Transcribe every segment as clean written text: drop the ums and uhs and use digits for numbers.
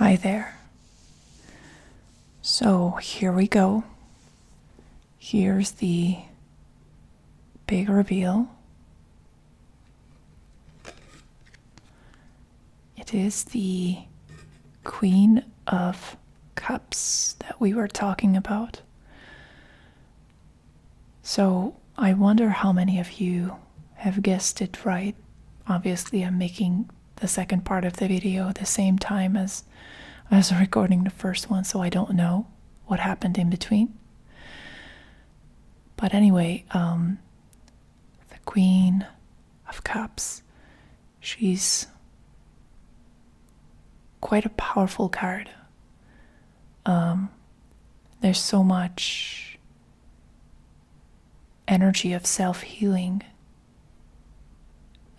Hi there. So here we go. Here's the big reveal. It is the Queen of Cups that we were talking about. So I wonder how many of you have guessed it right. Obviously, I'm making the second part of the video at the same time as recording the first one, so I don't know what happened in between. But anyway, the Queen of Cups, she's quite a powerful card. There's so much energy of self-healing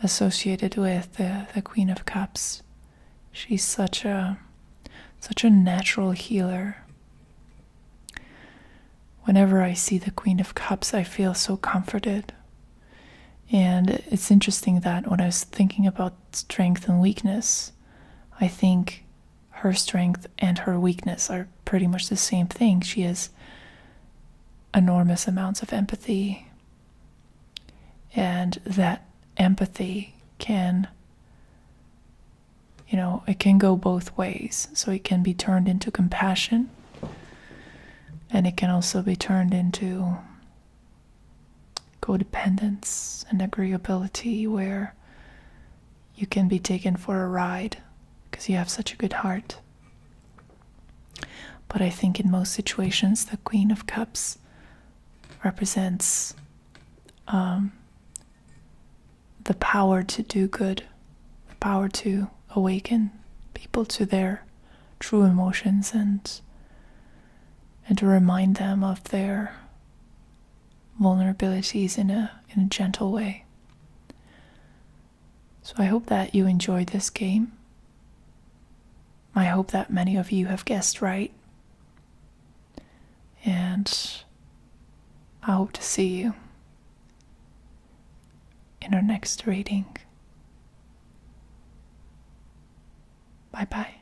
associated with the Queen of Cups. She's such a natural healer. Whenever I see the Queen of Cups, I feel so comforted. And it's interesting that when I was thinking about strength and weakness, I think her strength and her weakness are pretty much the same thing. She has enormous amounts of empathy, and that empathy can, it can go both ways. So it can be turned into compassion, and it can also be turned into codependence and agreeability, where you can be taken for a ride because you have such a good heart. But I think in most situations, the Queen of Cups represents the power to do good, the power to awaken people to their true emotions and to remind them of their vulnerabilities in a gentle way. So I hope that you enjoyed this game. I hope that many of you have guessed right. And I hope to see you in our next reading. Bye bye.